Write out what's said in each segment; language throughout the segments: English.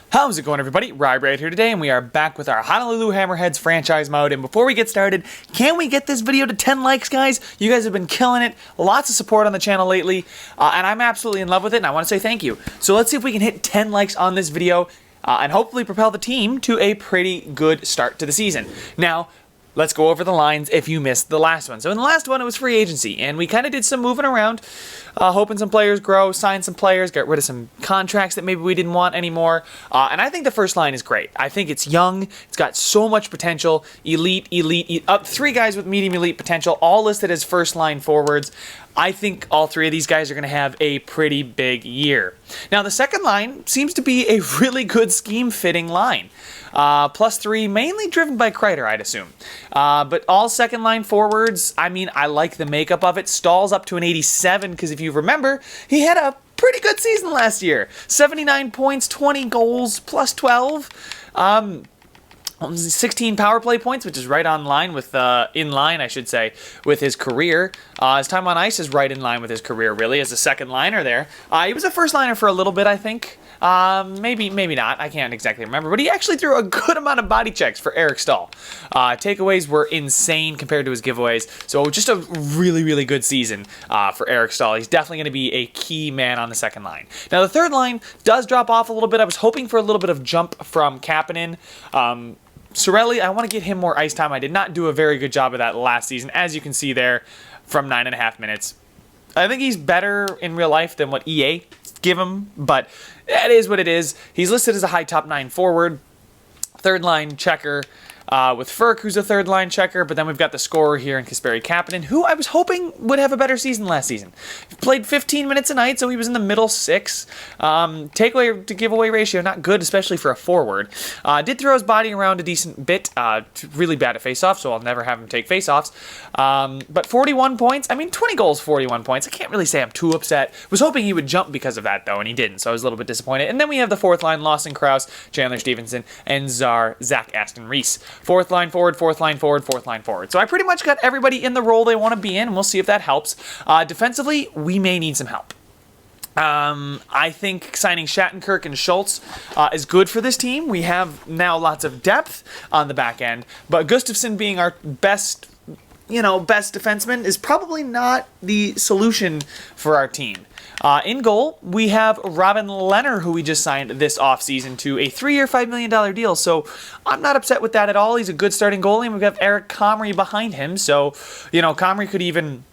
How's it going, everybody? Rybrad here today, and we are back with our Honolulu Hammerheads franchise mode. And before we get started, can we get this video to 10 likes, guys? You guys have been killing it. Lots of support on the channel lately, and I'm absolutely in love with it, and I want to say thank you. So let's see if we can hit 10 likes on this video, and hopefully propel the team to a pretty good start to the season. Now, let's go over the lines if you missed the last one. So in the last one, it was free agency, and we kind of did some moving around, hoping some players grow, sign some players, get rid of some contracts that maybe we didn't want anymore. And I think the first line is great. I think it's young. It's got so much potential. Elite. Three guys with medium elite potential, all listed as first line forwards. I think all three of these guys are going to have a pretty big year. Now, the second line seems to be a really good scheme-fitting line. +3, mainly driven by Kreider, I'd assume. But all second line forwards, I mean, I like the makeup of it. Stahl's up to an 87, because if you remember, he had a pretty good season last year. 79 points, 20 goals, +12. 16 power play points, which is right on line with, in line, I should say, with his career. His time on ice is right in line with his career, really, as a second liner there. He was a first liner for a little bit, I think. Maybe not. I can't exactly remember. But he actually threw a good amount of body checks for Eric Stahl. Takeaways were insane compared to his giveaways. So just a really, really good season for Eric Stahl. He's definitely going to be a key man on the second line. Now, the third line does drop off a little bit. I was hoping for a little bit of jump from Kapanen. Cirelli, I want to get him more ice time. I did not do a very good job of that last season, as you can see there from 9.5 minutes. I think he's better in real life than what EA give him, but that is what it is. He's listed as a high top 9 forward, third line checker, with Ferk, who's a third line checker, but then we've got the scorer here in Kasperi Kapanen, who I was hoping would have a better season last season. He played 15 minutes a night, so he was in the middle 6. Takeaway to giveaway ratio, not good, especially for a forward. Did throw his body around a decent bit, really bad at faceoffs, so I'll never have him take faceoffs. But 41 points, I mean, 20 goals, 41 points. I can't really say I'm too upset. Was hoping he would jump because of that, though, and he didn't, so I was a little bit disappointed. And then we have the fourth line, Lawson Krause, Chandler Stevenson, and Zach Aston Reese. Fourth line forward, fourth line forward, fourth line forward. So I pretty much got everybody in the role they want to be in, and we'll see if that helps. Defensively, we may need some help. I think signing Shattenkirk and Schultz is good for this team. We have now lots of depth on the back end, but Gustafsson being our best defenseman is probably not the solution for our team. In goal, we have Robin Lehner, who we just signed this offseason to a 3-year, $5 million deal. So I'm not upset with that at all. He's a good starting goalie, and we've got Eric Comrie behind him. So, Comrie could even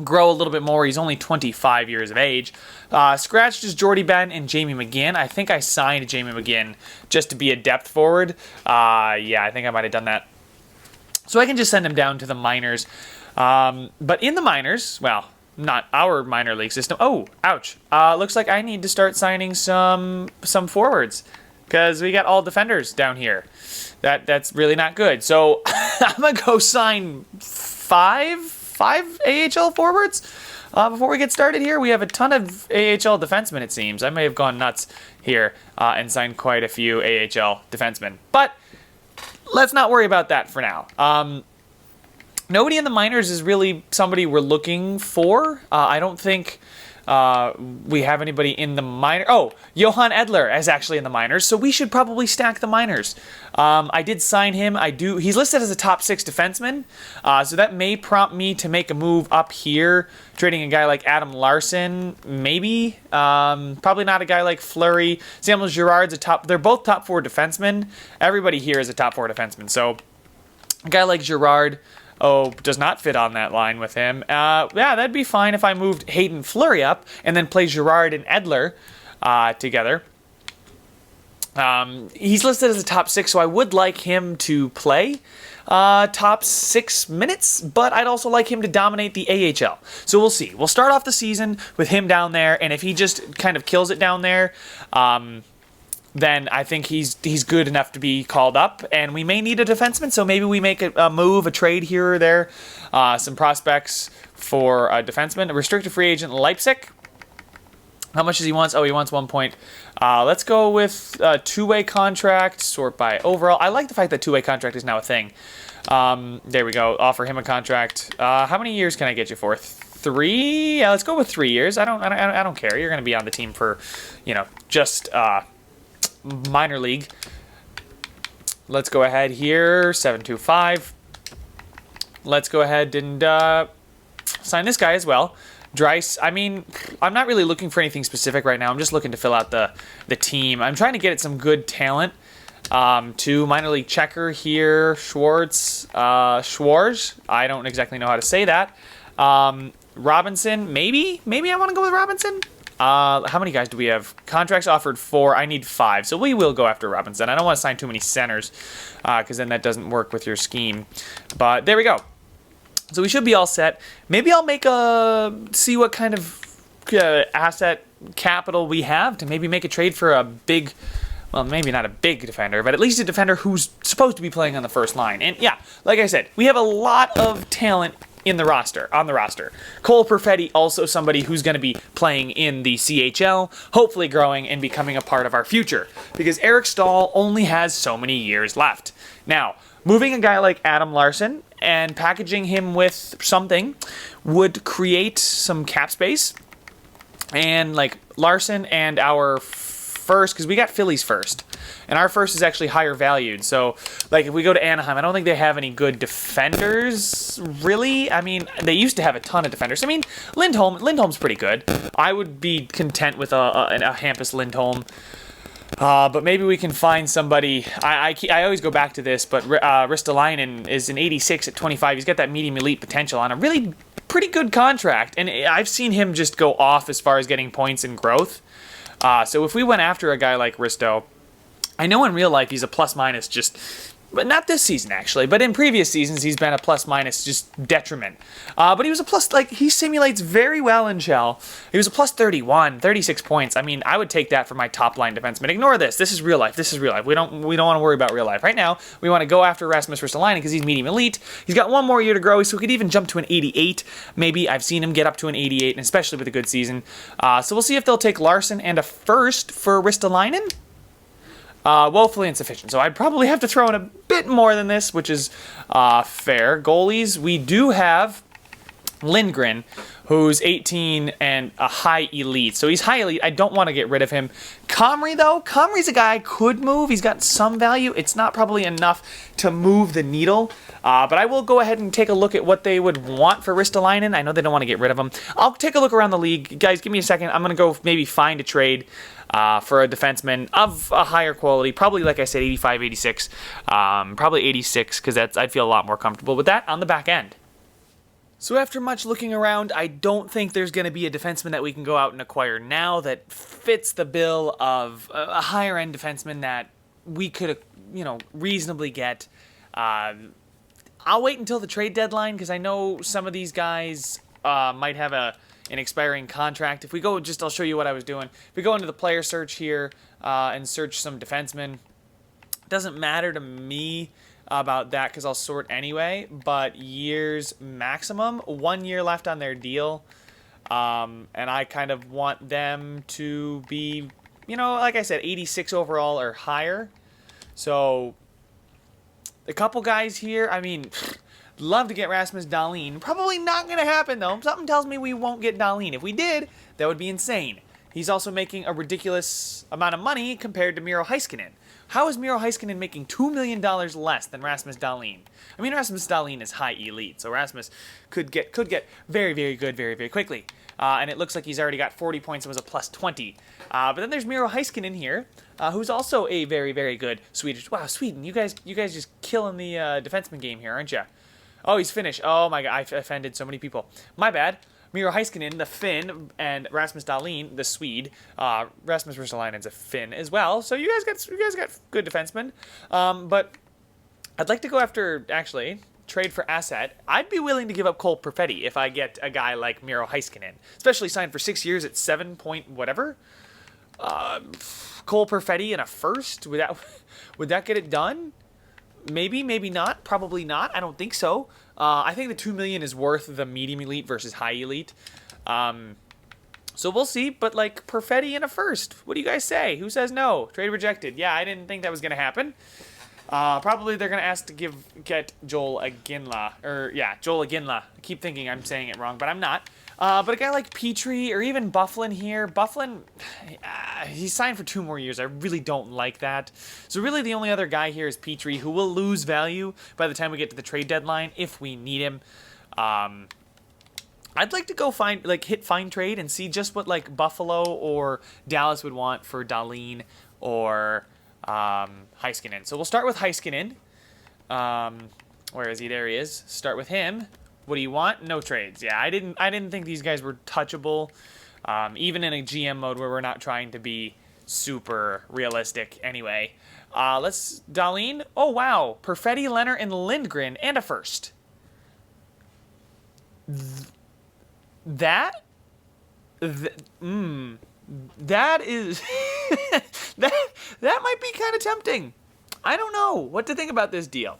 grow a little bit more. He's only 25 years of age. Scratched is Jordy Ben and Jamie McGinn. I think I signed Jamie McGinn just to be a depth forward. Yeah, I think I might have done that. So I can just send him down to the minors. But in the minors, well, not our minor league system. Oh, ouch. Looks like I need to start signing some forwards, because we got all defenders down here. That's really not good. So I'm going to go sign five AHL forwards before we get started here. We have a ton of AHL defensemen, it seems. I may have gone nuts here and signed quite a few AHL defensemen. But let's not worry about that for now. Nobody in the minors is really somebody we're looking for. I don't think we have anybody in the minor. Oh, Johan Edler is actually in the minors, so we should probably stack the minors. I did sign him. He's listed as a top 6 defenseman, so that may prompt me to make a move up here, trading a guy like Adam Larson, maybe. Probably not a guy like Fleury. Samuel Girard's they're both top 4 defensemen. Everybody here is a top 4 defenseman, so a guy like Girard does not fit on that line with him. Yeah, that'd be fine if I moved Hayden Fleury up and then play Girard and Edler together. He's listed as a top 6, so I would like him to play top 6 minutes, but I'd also like him to dominate the AHL. So we'll see. We'll start off the season with him down there, and if he just kind of kills it down there, then I think he's good enough to be called up. And we may need a defenseman, so maybe we make a move, a trade here or there. Some prospects for a defenseman. A restricted free agent, Leipzig. How much does he want? Oh, he wants 1 point. Let's go with a 2-way contract, sort by overall. I like the fact that 2-way contract is now a thing. There we go. Offer him a contract. How many years can I get you for? 3? Yeah, let's go with 3 years. I don't care. You're going to be on the team for, just minor league. Let's go ahead here, 725. Let's go ahead and sign this guy as well. Dreiss, I mean, I'm not really looking for anything specific right now. I'm just looking to fill out the team. I'm trying to get some good talent. To minor league checker here, Schwartz, Schwarz. I don't exactly know how to say that. Robinson, maybe I want to go with Robinson. How many guys do we have? Contracts offered 4. I need 5. So we will go after Robinson. I don't want to sign too many centers because then that doesn't work with your scheme. But there we go. So we should be all set. Maybe I'll see what kind of asset capital we have to maybe make a trade for a big, well, maybe not a big defender, but at least a defender who's supposed to be playing on the first line. And yeah, like I said, we have a lot of talent on the roster. Cole Perfetti, also somebody who's going to be playing in the CHL, hopefully growing and becoming a part of our future, because Eric Stahl only has so many years left. Now, moving a guy like Adam Larsson and packaging him with something would create some cap space. And like Larsson and our first, because we got Philly's first, and our first is actually higher valued. So like if we go to Anaheim, I don't think they have any good defenders, really. I mean, they used to have a ton of defenders. I mean, Lindholm's pretty good. I would be content with a Hampus Lindholm. But maybe we can find somebody. I always go back to this, but Ristolainen is an 86 at 25. He's got that medium elite potential on a really pretty good contract, and I've seen him just go off as far as getting points and growth. So if we went after a guy like Risto, I know in real life he's a plus-minus just, but not this season actually, but in previous seasons he's been a plus-minus just detriment. But he was a plus, like he simulates very well in Shell. He was a plus 31, 36 points. I mean, I would take that for my top-line defenseman. Ignore this. This is real life. We don't want to worry about real life. Right now, we want to go after Rasmus Ristolainen because he's medium elite. He's got one more year to grow, so he could even jump to an 88. Maybe I've seen him get up to an 88, and especially with a good season. So we'll see if they'll take Larsson and a first for Ristolainen. Woefully insufficient. So I'd probably have to throw in a bit more than this, which is fair. Goalies, we do have Lindgren, who's 18 and a high elite. So he's high elite. I don't want to get rid of him. Comrie, though, Comrie's a guy I could move. He's got some value. It's not probably enough to move the needle. But I will go ahead and take a look at what they would want for Ristolainen. I know they don't want to get rid of him. I'll take a look around the league. Guys, give me a second. I'm going to go maybe find a trade for a defenseman of a higher quality. Probably, like I said, 85, 86. Probably 86, because I'd feel a lot more comfortable with that on the back end. So after much looking around, I don't think there's going to be a defenseman that we can go out and acquire now that fits the bill of a higher-end defenseman that we could, reasonably get. I'll wait until the trade deadline because I know some of these guys might have an expiring contract. If we go, I'll show you what I was doing. If we go into the player search here and search some defensemen, it doesn't matter to me about that because I'll sort anyway, but years maximum, 1 year left on their deal, and I kind of want them to be, like I said, 86 overall or higher. So a couple guys here, I mean, love to get Rasmus Dalin. Probably not going to happen, though. Something tells me we won't get Dalin. If we did, that would be insane. He's also making a ridiculous amount of money compared to Miro Heiskanen. How is Miro Heiskanen making $2 million less than Rasmus Dalin? I mean, Rasmus Dalin is high elite, so Rasmus could get very, very good very, very quickly. And it looks like he's already got 40 points and was a plus 20. But then there's Miro Heiskanen here, who's also a very, very good Swedish. Wow, Sweden, you guys just killing the defenseman game here, aren't you? Oh, he's Finnish. Oh my God, I offended so many people. My bad. Miro Heiskanen, the Finn, and Rasmus Dalin, the Swede. Rasmus Ristolainen's a Finn as well. So you guys got good defensemen. But I'd like to go after, actually, trade for asset. I'd be willing to give up Cole Perfetti if I get a guy like Miro Heiskanen, especially signed for 6 years at 7 point whatever. Cole Perfetti and a first, would that get it done? Maybe, maybe not. Probably not. I don't think so. I think the $2 million is worth the medium elite versus high elite. So we'll see. But like Perfetti and a first. What do you guys say? Who says no? Trade rejected. Yeah, I didn't think that was going to happen. Probably they're going to ask to get Joel Iginla. Joel Iginla. I keep thinking I'm saying it wrong, but I'm not. But a guy like Petrie or even Bufflin here, he's signed for 2 more years. I really don't like that. So really the only other guy here is Petrie, who will lose value by the time we get to the trade deadline if we need him. I'd like to go hit find trade and see just what like Buffalo or Dallas would want for Dalin or Heiskanen. So we'll start with Heiskanen. Where is he? There he is. Start with him. What do you want? No trades. Yeah, I didn't think these guys were touchable. Even in a GM mode where we're not trying to be super realistic anyway. Dalin. Oh, wow. Perfetti, Leonard, and Lindgren, and a first. That is... that might be kind of tempting. I don't know what to think about this deal.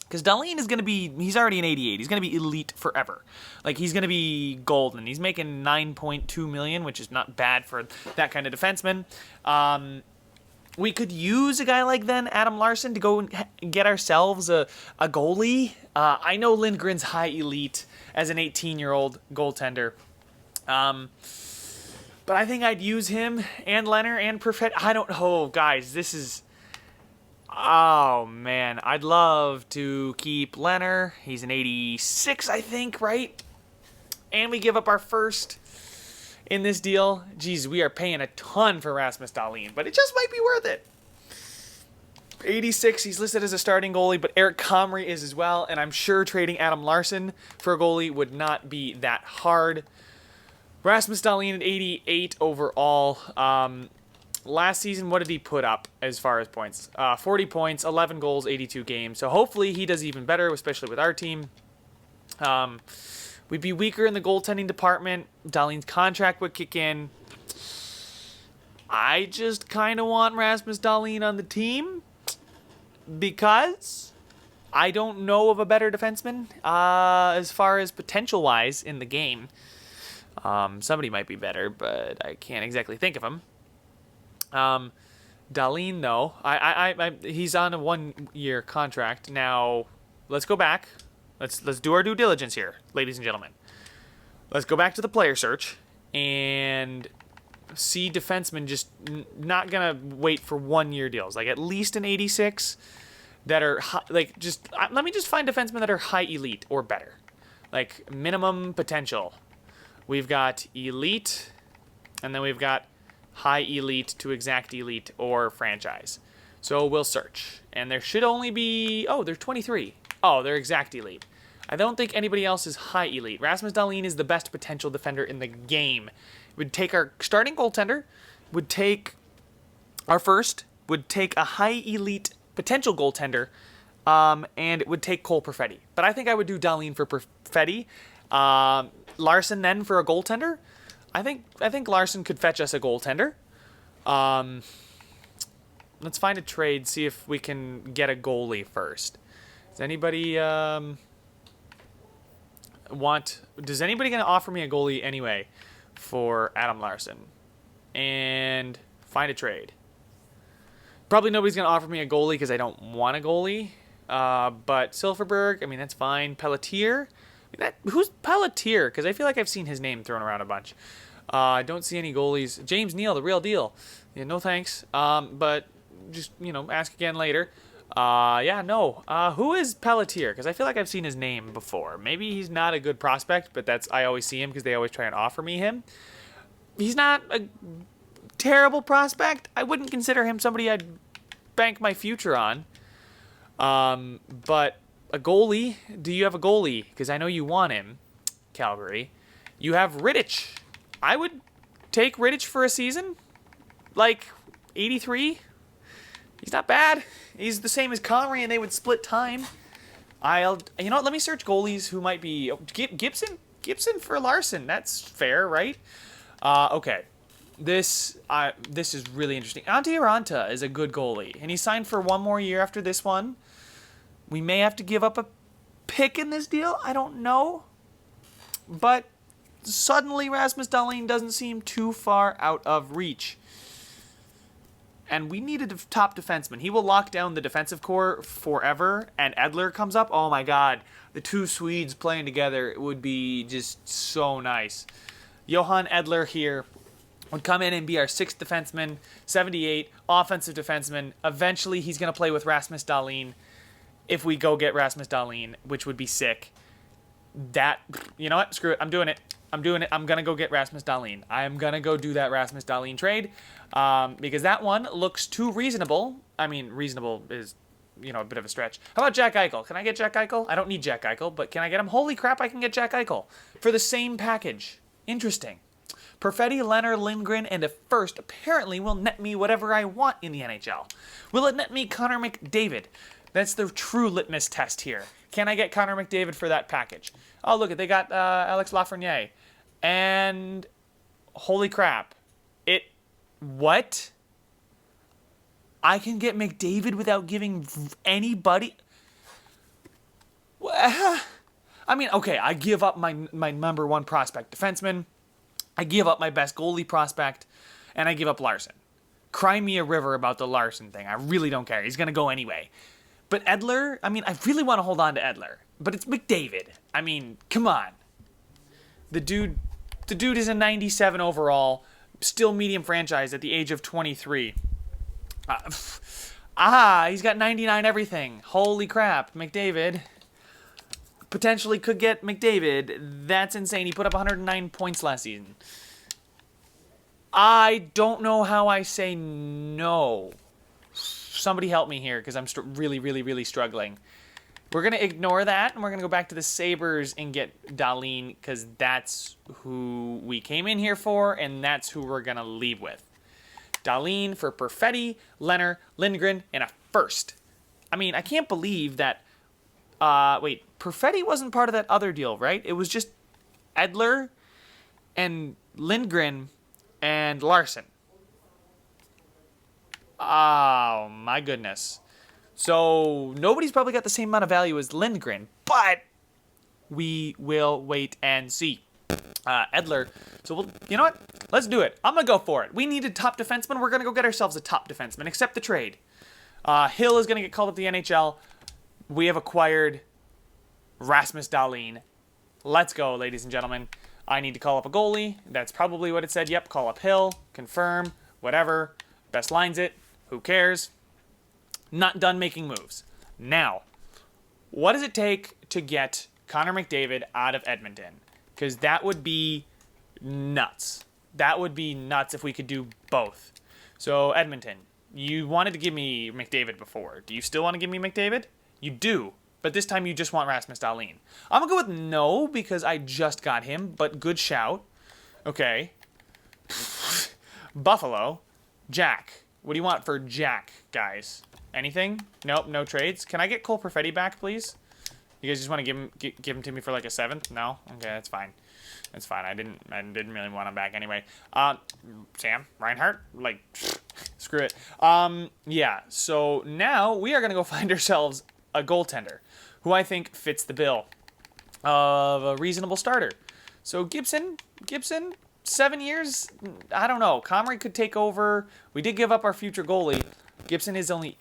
Because Dalin is going to be, he's already an 88. He's going to be elite forever. Like, he's going to be golden. He's making $9.2 million, which is not bad for that kind of defenseman. We could use a guy like Adam Larson to go and get ourselves a goalie. I know Lindgren's high elite as an 18-year-old goaltender. But I think I'd use him and Leonard and Perfetti. I don't know, guys, this is... Oh, man. I'd love to keep Leonard. He's an 86, I think, right? And we give up our first in this deal. Jeez, we are paying a ton for Rasmus Dalin, but it just might be worth it. 86, he's listed as a starting goalie, but Eric Comrie is as well, and I'm sure trading Adam Larson for a goalie would not be that hard. Rasmus Dalin at 88 overall. Last season, what did he put up as far as points? 40 points, 11 goals, 82 games. So hopefully he does even better, especially with our team. We'd be weaker in the goaltending department. Dalin's contract would kick in. I just kind of want Rasmus Dalin on the team because I don't know of a better defenseman as far as potential-wise in the game. Somebody might be better, but I can't exactly think of him. Dalin, though, he's on a 1-year contract. Now, let's go back. Let's do our due diligence here, ladies and gentlemen. Let's go back to the player search and see defensemen just not gonna wait for 1-year deals. Like at least an 86 that are let me just find defensemen that are high elite or better, like minimum potential. We've got elite, and then we've got high elite to exact elite or franchise. So we'll search. And there should only be... Oh, there's 23. Oh, they're exact elite. I don't think anybody else is high elite. Rasmus Dalin is the best potential defender in the game. Would take our starting goaltender, would take our first, would take a high elite potential goaltender, and it would take Cole Perfetti. But I think I would do Dalin for Perfetti. Larson then for a goaltender. I think Larson could fetch us a goaltender. Let's find a trade, see if we can get a goalie first. Does anybody Does anybody gonna offer me a goalie anyway for Adam Larson? And find a trade. Probably nobody's gonna offer me a goalie because I don't want a goalie. But Silverberg, I mean that's fine. Pelletier. Who's Pelletier? Because I feel like I've seen his name thrown around a bunch. I don't see any goalies. James Neal, the real deal. Yeah, no thanks. But just, ask again later. Who is Pelletier? Because I feel like I've seen his name before. Maybe he's not a good prospect, but I always see him because they always try and offer me him. He's not a terrible prospect. I wouldn't consider him somebody I'd bank my future on. But a goalie, do you have a goalie? Because I know you want him, Calgary. You have Rittich. I would take Rittich for a season. Like 83. He's not bad. He's the same as Connery, and they would split time. Let me search goalies who might be... Gibson for Larson. That's fair, right? Okay. This is really interesting. Antti Aranta is a good goalie, and he signed for 1 more year after this one. We may have to give up a pick in this deal. I don't know. But suddenly Rasmus Dalin doesn't seem too far out of reach. and we need a top defenseman. He will lock down the defensive core forever, and Edler comes up. Oh my god, the two Swedes playing together would be just so nice. Johan Edler here would come in and be our 6th defenseman, 78, offensive defenseman. Eventually, he's going to play with Rasmus Dalin if we go get Rasmus Dalin, which would be sick. You know what? Screw it. I'm doing it. I'm going to go get Rasmus Dalin. I'm going to go do that Rasmus Dalin trade because that one looks too reasonable. I mean, reasonable is, a bit of a stretch. How about Jack Eichel? Can I get Jack Eichel? I don't need Jack Eichel, but can I get him? Holy crap, I can get Jack Eichel for the same package. Interesting. Perfetti, Leonard, Lindgren, and a first apparently will net me whatever I want in the NHL. Will it net me Connor McDavid? That's the true litmus test here. Can I get Connor McDavid for that package? Oh, look, they got Alex Lafreniere. And holy crap. What? I can get McDavid without giving anybody... I mean, okay, I give up my number 1 prospect defenseman. I give up my best goalie prospect, and I give up Larson. Cry me a river about the Larson thing. I really don't care. He's going to go anyway. But Edler, I mean, I really want to hold on to Edler. But it's McDavid. I mean, come on. The dude is a 97 overall, still medium franchise at the age of 23. He's got 99 everything. Holy crap, McDavid. Potentially could get McDavid. That's insane. He put up 109 points last season. I don't know how I say no. Somebody help me here because I'm really, really, really struggling. We're going to ignore that, and we're going to go back to the Sabres and get Dalin because that's who we came in here for, and that's who we're going to leave with. Dalin for Perfetti, Leonard, Lindgren, and a first. I mean, I can't believe that... wait, Perfetti wasn't part of that other deal, right? It was just Edler and Lindgren and Larson. Oh, my goodness. So, nobody's probably got the same amount of value as Lindgren, but we will wait and see. Edler. So, you know what? Let's do it. I'm going to go for it. We need a top defenseman. We're going to go get ourselves a top defenseman. Accept the trade. Hill is going to get called up to the NHL. We have acquired Rasmus Dalin. Let's go, ladies and gentlemen. I need to call up a goalie. That's probably what it said. Yep, call up Hill. Confirm. Whatever. Best lines it. Who cares? Not done making moves. Now, what does it take to get Connor McDavid out of Edmonton? Because that would be nuts. That would be nuts if we could do both. So, Edmonton, you wanted to give me McDavid before. Do you still want to give me McDavid? You do. But this time you just want Rasmus Dalin. I'm going to go with no because I just got him, but good shout. Okay. Buffalo. Jack. What do you want for Jack, guys? Anything? Nope, no trades. Can I get Cole Perfetti back, please? You guys just want to give him to me for like a 7th? No? Okay, that's fine. That's fine. I didn't really want him back anyway. Sam Reinhart? Like, screw it. Yeah, so now we are going to go find ourselves a goaltender who I think fits the bill of a reasonable starter. So Gibson, 7 years? I don't know. Comrie could take over. We did give up our future goalie. Gibson is only...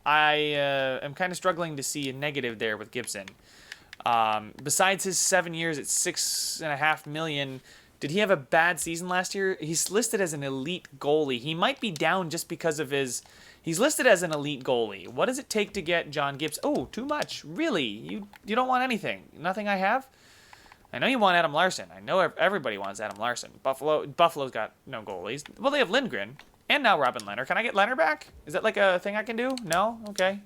I am kind of struggling to see a negative there with Gibson. Besides his 7 years at $6.5 million, did he have a bad season last year? He's listed as an elite goalie. He might be down just because of his... He's listed as an elite goalie. What does it take to get John Gibson? Oh, too much. Really? You don't want anything? Nothing I have? I know you want Adam Larson. I know everybody wants Adam Larson. Buffalo's got no goalies. Well, they have Lindgren. And now Robin Leonard. Can I get Leonard back? Is that like a thing I can do? No? Okay.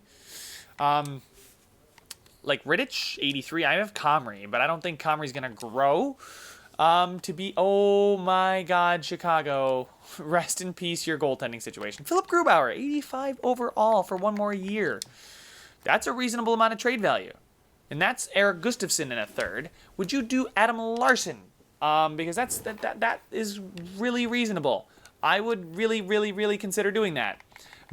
Like Rittich, 83. I have Comrie, but I don't think Comrie's going to grow to be... Oh, my God, Chicago. Rest in peace, your goaltending situation. Philip Grubauer, 85 overall for one more year. That's a reasonable amount of trade value. And that's Eric Gustafsson in a third. Would you do Adam Larson? Because that is really reasonable. I would really, really, really consider doing that.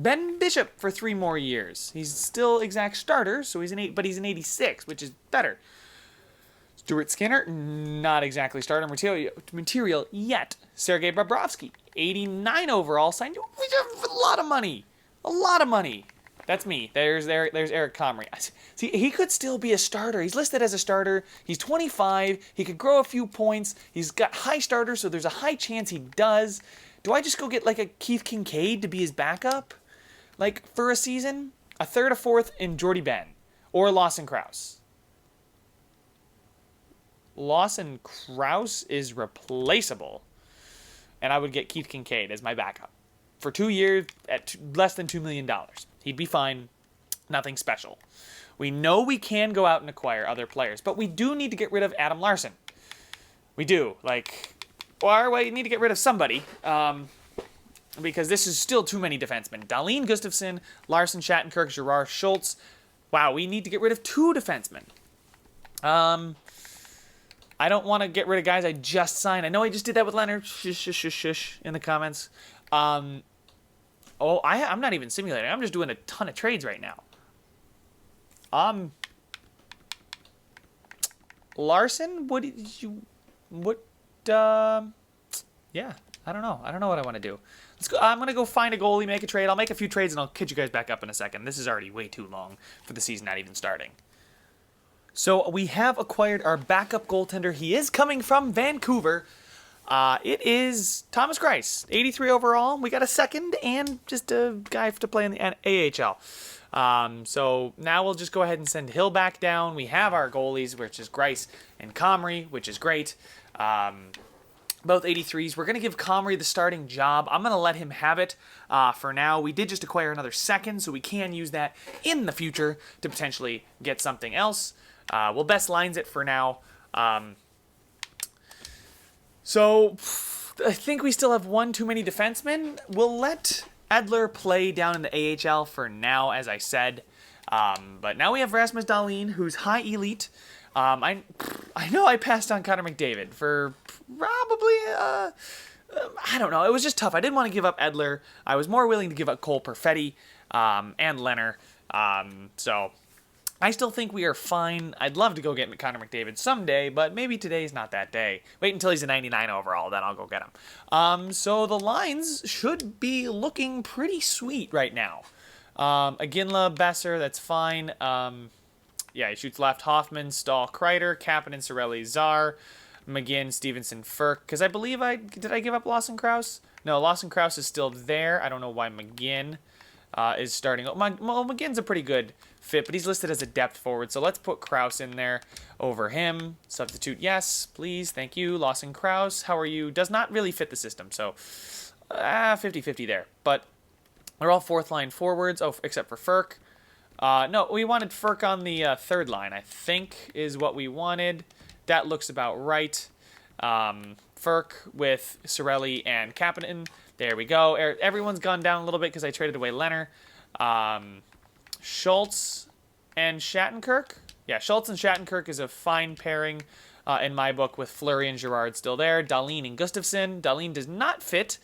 Ben Bishop for 3 more years. He's still exact starter, so he's but he's an 86, which is better. Stuart Skinner, not exactly starter material yet. Sergei Bobrovsky, 89 overall, signed a lot of money. A lot of money. That's me. There's Eric Comrie. See, he could still be a starter. He's listed as a starter. He's 25. He could grow a few points. He's got high starter, so there's a high chance he does. Do I just go get like a Keith Kincaid to be his backup? Like for a season? A third, a fourth in Jordy Ben. Or Lawson Krause. Lawson Krause is replaceable. And I would get Keith Kincaid as my backup. For 2 years at less than $2 million. He'd be fine. Nothing special. We know we can go out and acquire other players, but we do need to get rid of Adam Larson. We do. Or we need to get rid of somebody, because this is still too many defensemen. Dalin, Gustafsson, Larson, Shattenkirk, Girard, Schultz. Wow, we need to get rid of 2 defensemen. I don't want to get rid of guys I just signed. I know I just did that with Leonard. Shush in the comments. I'm not even simulating. I'm just doing a ton of trades right now. Larson, yeah, I don't know. I don't know what I want to do. Let's go. I'm going to go find a goalie, make a trade. I'll make a few trades, and I'll catch you guys back up in a second. This is already way too long for the season not even starting. So we have acquired our backup goaltender. He is coming from Vancouver. It is Thomas Greiss, 83 overall. We got a second and just a guy to play in the AHL. So now we'll just go ahead and send Hill back down. We have our goalies, which is Greiss and Comrie, which is great. Both 83s. We're going to give Comrie the starting job. I'm going to let him have it for now. We did just acquire another second, so we can use that in the future to potentially get something else. We'll best lines it for now. So I think we still have one too many defensemen. We'll let Edler play down in the AHL for now, as I said. But now we have Rasmus Dalin, who's high elite. I know I passed on Connor McDavid for probably, I don't know. It was just tough. I didn't want to give up Edler. I was more willing to give up Cole Perfetti and Leonard. So I still think we are fine. I'd love to go get Connor McDavid someday, but maybe today's not that day. Wait until he's a 99 overall, then I'll go get him. So the lines should be looking pretty sweet right now. Aginla, Besser, that's fine. Yeah, he shoots left. Hoffman, Stahl, Kreider, Kapanen, Cirelli, Czar, McGinn, Stevenson, Furk. Because I believe did I give up Lawson Krause? No, Lawson Krause is still there. I don't know why McGinn is starting. Well, McGinn's a pretty good fit, but he's listed as a depth forward. So let's put Krause in there over him. Substitute, yes, please. Thank you. Lawson Krause, how are you? Does not really fit the system. So 50-50 there. But they're all fourth line forwards. Oh, except for Furk. No, we wanted Furk on the third line, I think, is what we wanted. That looks about right. Furk with Cirelli and Kapanen. There we go. Everyone's gone down a little bit because I traded away Leonard. Schultz and Shattenkirk. Yeah, Schultz and Shattenkirk is a fine pairing in my book with Fleury and Girard still there. Dalin and Gustafsson. Dalin does not fit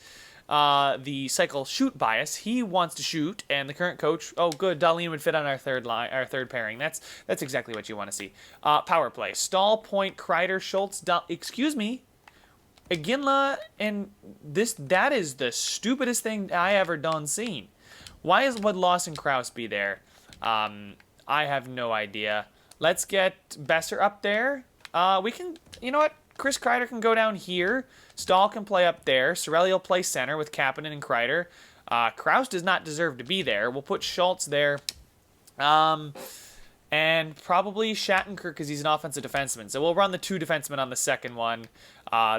the cycle shoot bias. He wants to shoot, and the current coach, oh good, Dalin would fit on our third line, our third pairing. That's exactly what you want to see. Power play. Stahl, Point, Kreider, Schultz, excuse me, Aginla, and that is the stupidest thing I ever done seen. Why would Lawson Krause be there? I have no idea. Let's get Besser up there. We can, you know what? Chris Kreider can go down here. Stahl can play up there. Cirelli will play center with Kapanen and Kreider. Krause does not deserve to be there. We'll put Schultz there. And probably Shattenkirk because he's an offensive defenseman. So we'll run the 2 defensemen on the second one.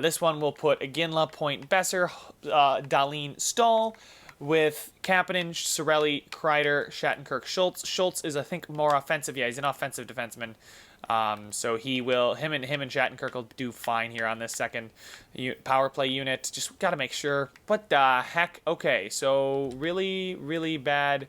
This one we'll put Aginla, Point, Besser, Dalin, Stahl with Kapanen, Cirelli, Kreider, Shattenkirk, Schultz. Schultz is, I think, more offensive. Yeah, he's an offensive defenseman. So him and Shattenkirk will do fine here on this second power play unit. Just got to make sure. What the heck? Okay, so really, really bad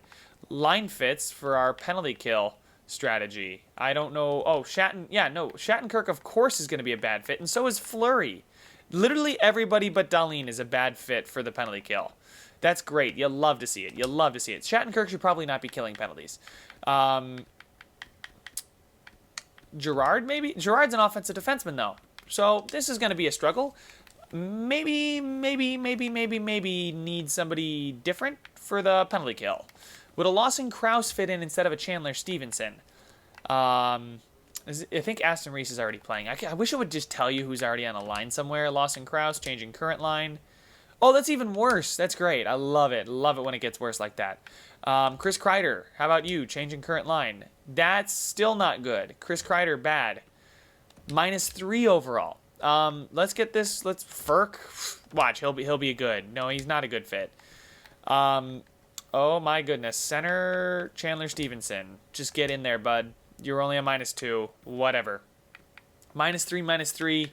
line fits for our penalty kill strategy. I don't know. Oh, Shattenkirk, of course, is going to be a bad fit, and so is Fleury. Literally everybody but Dalin is a bad fit for the penalty kill. That's great. You'll love to see it. You'll love to see it. Shattenkirk should probably not be killing penalties. Girard, maybe? Girard's an offensive defenseman, though. So this is going to be a struggle. Maybe need somebody different for the penalty kill. Would a Lawson Krause fit in instead of a Chandler Stevenson? I think Aston Reese is already playing. I wish it would just tell you who's already on a line somewhere. Lawson Krause, changing current line. Oh, that's even worse. That's great. I love it. Love it when it gets worse like that. Chris Kreider, how about you? Changing current line. That's still not good. Chris Kreider, bad. -3 overall. Let's get this. Let's Ferk. Watch, he'll be good. No, he's not a good fit. Oh my goodness. Center Chandler Stevenson. Just get in there, bud. You're only a -2. Whatever. -3.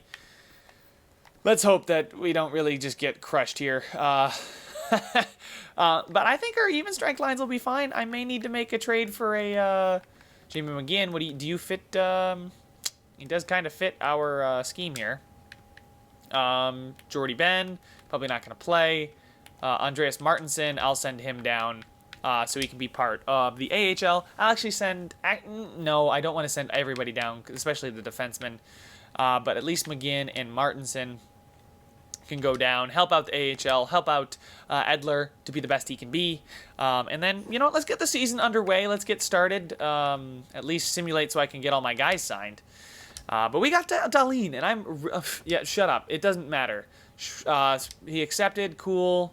Let's hope that we don't really just get crushed here. But I think our even strength lines will be fine. I may need to make a trade for a Jamie McGinn. Do you fit? He does kind of fit our scheme here. Jordy Ben, probably not going to play. Andreas Martinson, I'll send him down so he can be part of the AHL. I'll actually send... No, I don't want to send everybody down, especially the defensemen. But at least McGinn and Martinson can go down, help out the AHL, help out Edler to be the best he can be. And then, let's get the season underway. Let's get started. At least simulate so I can get all my guys signed. But we got Dalin, and yeah, shut up. It doesn't matter. He accepted, cool.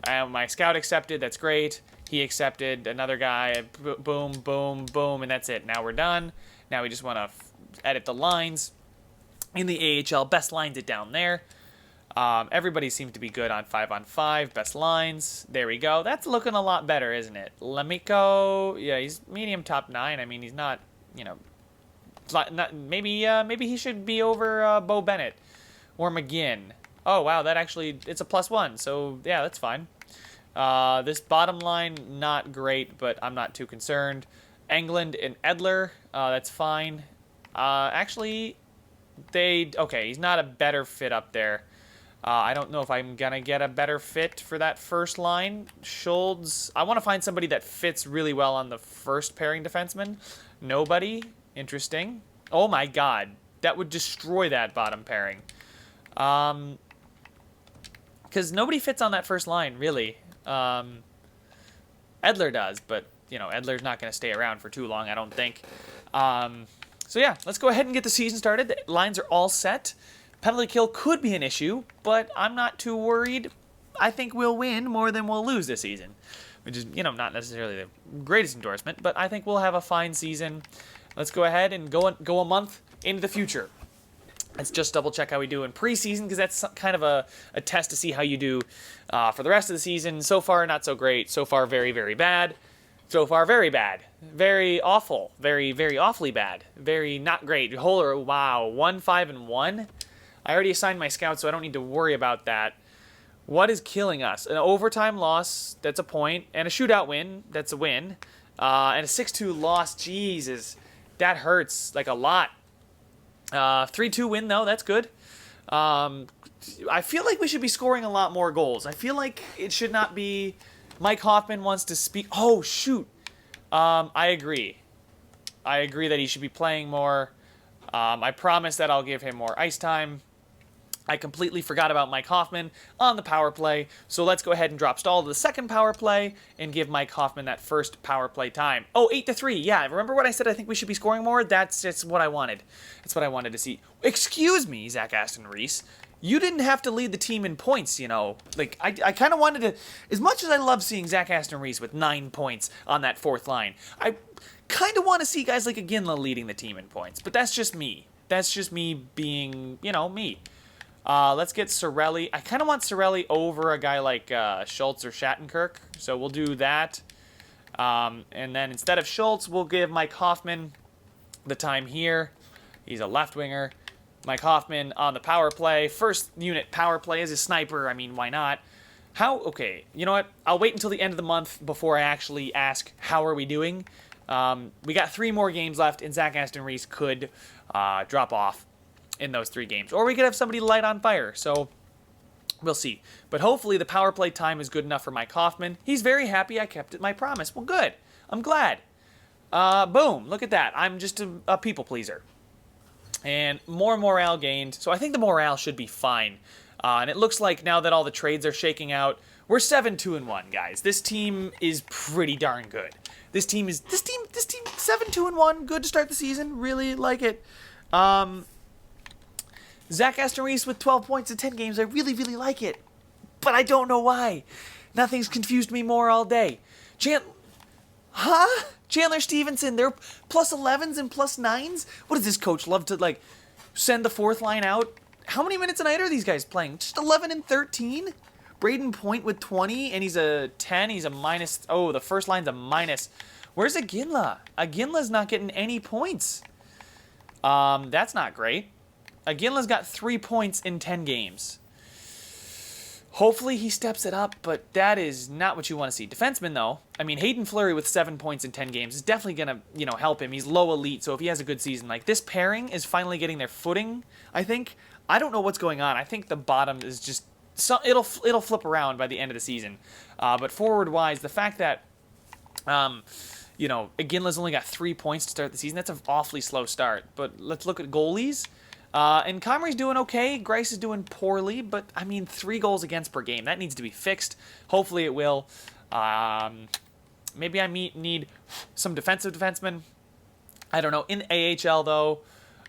My scout accepted, that's great. He accepted, another guy, boom, boom, boom, and that's it. Now we're done. Now we just want to edit the lines in the AHL. Best lines it down there. Everybody seems to be good on 5-on-5. Best lines. There we go. That's looking a lot better, isn't it? Lemiko, yeah, he's medium top 9. I mean, he's not, maybe he should be over Bo Bennett or McGinn. Oh, wow, it's a +1, so yeah, that's fine. This bottom line, not great, but I'm not too concerned. Englund and Edler, that's fine. Actually, he's not a better fit up there. I don't know if I'm going to get a better fit for that first line. Schultz, I want to find somebody that fits really well on the first pairing defenseman. Nobody. Interesting. Oh my god. That would destroy that bottom pairing. Because nobody fits on that first line, really. Edler does, but, Edler's not going to stay around for too long, I don't think. So yeah, let's go ahead and get the season started. The lines are all set. Penalty kill could be an issue, but I'm not too worried. I think we'll win more than we'll lose this season, which is, not necessarily the greatest endorsement, but I think we'll have a fine season. Let's go ahead and go a month into the future. Let's just double check how we do in preseason, because that's kind of a test to see how you do for the rest of the season. So far, not so great. So far, very, very bad. So far, very bad. Very awful. Very, very awfully bad. Very not great. Wow, 1-5-1. I already assigned my scout, so I don't need to worry about that. What is killing us? An overtime loss, that's a point. And a shootout win, that's a win. And a 6-2 loss, Jesus. That hurts, like, a lot. 3-2 win, though, that's good. I feel like we should be scoring a lot more goals. I feel like it should not be... Mike Hoffman wants to speak... Oh, shoot. I agree. I agree that he should be playing more. I promise that I'll give him more ice time. I completely forgot about Mike Hoffman on the power play, so let's go ahead and drop Stahl to the second power play and give Mike Hoffman that first power play time. Oh, 8-3, yeah, remember what I said I think we should be scoring more? That's what I wanted. That's what I wanted to see. Excuse me, Zach Aston Reese. You didn't have to lead the team in points, Like, I kind of wanted to... As much as I love seeing Zach Aston Reese with 9 points on that fourth line, I kind of want to see guys like Iginla leading the team in points. But that's just me. That's just me being, me. Let's get Cirelli. I kind of want Cirelli over a guy like Schultz or Shattenkirk. So we'll do that. And then instead of Schultz, we'll give Mike Hoffman the time here. He's a left winger. Mike Hoffman on the power play. First unit power play as a sniper. I mean, why not? Okay, you know what? I'll wait until the end of the month before I actually ask, how are we doing? We got 3 more games left, and Zach Aston Reese could drop off in those 3 games. Or we could have somebody light on fire, so we'll see. But hopefully the power play time is good enough for Mike Hoffman. He's very happy I kept my promise. Well, good. I'm glad. Boom. Look at that. I'm just a people pleaser. And more morale gained. So I think the morale should be fine. And it looks like now that all the trades are shaking out, we're 7-2-1, guys. This team is pretty darn good. This team 7-2-1, good to start the season. Really like it. Zach Aston Reese with 12 points in 10 games. I really, really like it. But I don't know why. Nothing's confused me more all day. Chandler Stevenson, they're plus 11s and plus 9s? What does this coach love to, like, send the fourth line out? How many minutes a night are these guys playing? Just 11 and 13? Braden Point with 20, and he's a 10. He's a minus. Oh, the first line's a minus. Where's Aginla? Aginla's not getting any points. That's not great. Aginla's got 3 points in 10 games. Hopefully he steps it up, but that is not what you want to see. Defenseman, though, I mean, Hayden Fleury with 7 points in 10 games is definitely going to, help him. He's low elite, so if he has a good season, like, this pairing is finally getting their footing, I think. I don't know what's going on. I think the bottom is just, it'll flip around by the end of the season. But forward-wise, the fact that, Aginla's only got 3 points to start the season, that's an awfully slow start. But let's look at goalies. And Comrie's doing okay. Grice is doing poorly, but, 3 goals against per game. That needs to be fixed. Hopefully it will. Maybe I need some defensive defensemen. I don't know. In AHL, though,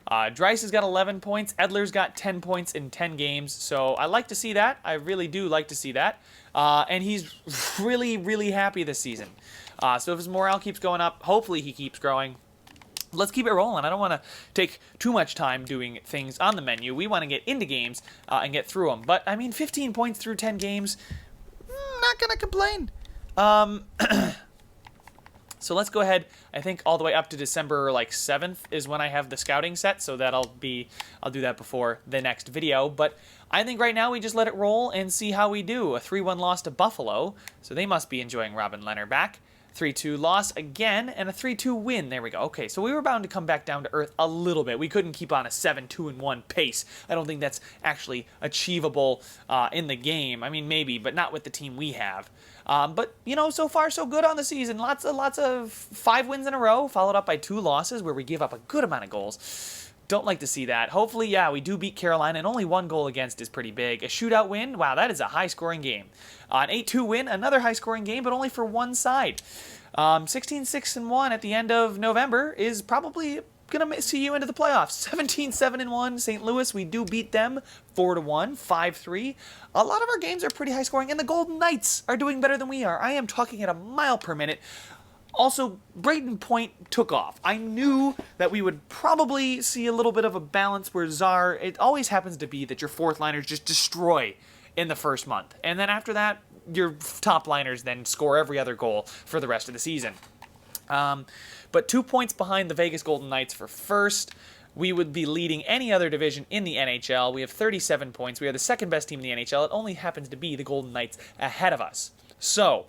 Dreiss has got 11 points. Edler's got 10 points in 10 games. So I like to see that. I really do like to see that. And he's really, really happy this season. So if his morale keeps going up, hopefully he keeps growing. Let's keep it rolling. I don't want to take too much time doing things on the menu. We want to get into games and get through them. But, 15 points through 10 games, not going to complain. So let's go ahead. I think all the way up to December 7th is when I have the scouting set. So I'll do that before the next video. But I think right now we just let it roll and see how we do. A 3-1 loss to Buffalo. So they must be enjoying Robin Leonard back. 3-2 loss again, and a 3-2 win. There we go. Okay, so we were bound to come back down to earth a little bit. We couldn't keep on a 7-2-1 pace. I don't think that's actually achievable in the game. Maybe, but not with the team we have. But, so far so good on the season. Lots of 5 wins in a row, followed up by 2 losses where we give up a good amount of goals. Don't like to see that. Hopefully, yeah, we do beat Carolina, and only 1 goal against is pretty big. A shootout win, wow, that is a high-scoring game. An 8-2 win, another high-scoring game, but only for one side. 16-6-1 at the end of November is probably going to see you into the playoffs. 17-7-1, St. Louis, we do beat them 4-1, 5-3. A lot of our games are pretty high-scoring, and the Golden Knights are doing better than we are. I am talking at a mile per minute. Also, Braden Point took off. I knew that we would probably see a little bit of a balance where Czar, it always happens to be that your fourth liners just destroy in the first month. And then after that, your top liners then score every other goal for the rest of the season. But 2 points behind the Vegas Golden Knights for first. We would be leading any other division in the NHL. We have 37 points. We are the second best team in the NHL. It only happens to be the Golden Knights ahead of us. So,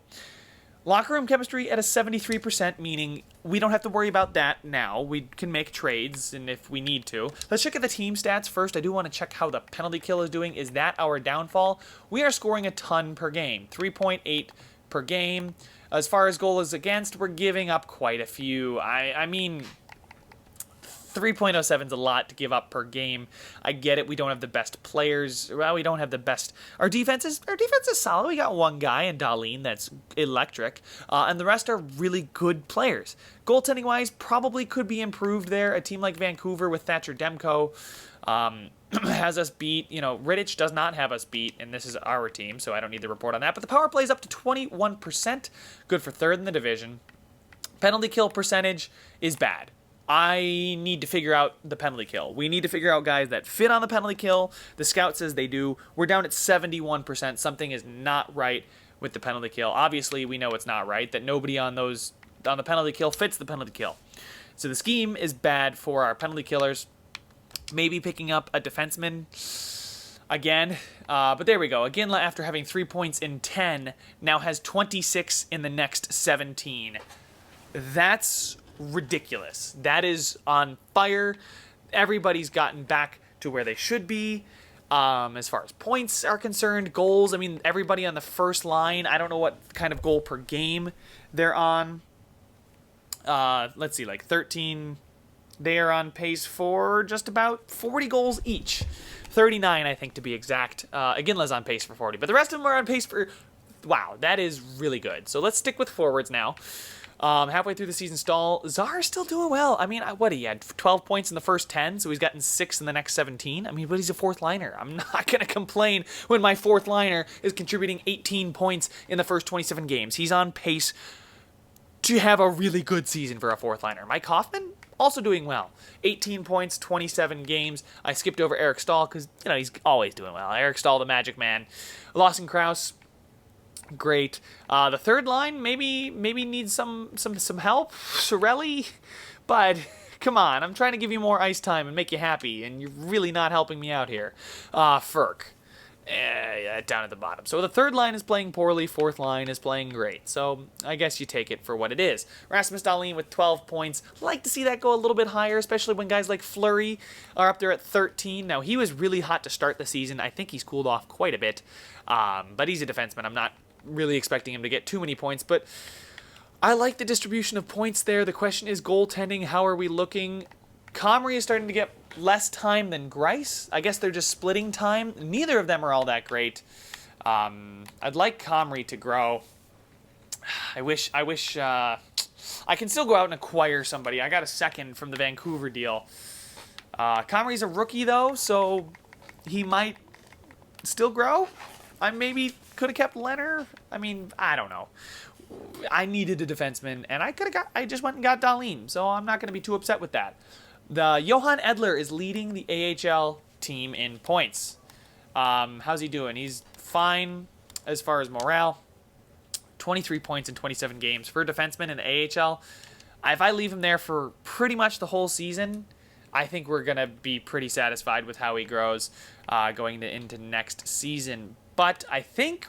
locker room chemistry at a 73%, meaning we don't have to worry about that now. We can make trades, and if we need to. Let's check at the team stats first. I do want to check how the penalty kill is doing. Is that our downfall? We are scoring a ton per game, 3.8 per game. As far as goals against, we're giving up quite a few. I mean, 3.07 is a lot to give up per game. I get it. We don't have the best players. Well, we don't have the best. Our defense is solid. We got one guy in Dalin that's electric, and the rest are really good players. Goaltending wise, probably could be improved there. A team like Vancouver with Thatcher Demko has us beat. Rittich does not have us beat, and this is our team, so I don't need to report on that. But the power play is up to 21%, good for third in the division. Penalty kill percentage is bad. I need to figure out the penalty kill. We need to figure out guys that fit on the penalty kill. The scout says they do. We're down at 71%. Something is not right with the penalty kill. Obviously, we know it's not right, that nobody on the penalty kill fits the penalty kill. So the scheme is bad for our penalty killers. Maybe picking up a defenseman again. But there we go. Again, after having 3 points in 10, now has 26 in the next 17. That's ridiculous. That is on fire. Everybody's gotten back to where they should be. As far as points are concerned, goals, everybody on the first line, I don't know what kind of goal per game they're on. Let's see, 13. They are on pace for just about 40 goals each. 39, I think, to be exact. Iginla's on pace for 40, but the rest of them are on pace for... Wow, that is really good. So let's stick with forwards now. Halfway through the season, Czar's still doing well. I mean, he had 12 points in the first 10, so he's gotten 6 in the next 17. I mean, but he's a fourth liner. I'm not going to complain when my fourth liner is contributing 18 points in the first 27 games. He's on pace to have a really good season for a fourth liner. Mike Hoffman, also doing well. 18 points, 27 games. I skipped over Eric Stahl because, he's always doing well. Eric Stahl, the Magic Man. Lawson Krause, great. The third line maybe needs some help. Sorelli, but come on, I'm trying to give you more ice time and make you happy, and you're really not helping me out here. Ferk, down at the bottom. So the third line is playing poorly. Fourth line is playing great. So I guess you take it for what it is. Rasmus Dalin with 12 points. Like to see that go a little bit higher, especially when guys like Fleury are up there at 13. Now he was really hot to start the season. I think he's cooled off quite a bit, but he's a defenseman. I'm not really expecting him to get too many points, but I like the distribution of points there. The question is goaltending. How are we looking? Comrie is starting to get less time than Greiss. I guess they're just splitting time. Neither of them are all that great. I'd like Comrie to grow. I wish I can still go out and acquire somebody. I got a second from the Vancouver deal. Comrie's a rookie though, so he might still grow. I maybe could have kept Leonard. I mean, I don't know. I needed a defenseman, and I just went and got Dalin, so I'm not going to be too upset with that. The Johan Edler is leading the AHL team in points. How's he doing? He's fine as far as morale. 23 points in 27 games for a defenseman in the AHL. If I leave him there for pretty much the whole season, I think we're going to be pretty satisfied with how he grows going into next season. But I think,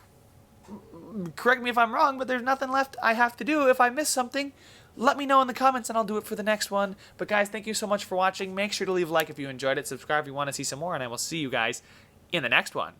correct me if I'm wrong, but there's nothing left I have to do. If I miss something, let me know in the comments and I'll do it for the next one. But guys, thank you so much for watching. Make sure to leave a like if you enjoyed it. Subscribe if you want to see some more, and I will see you guys in the next one.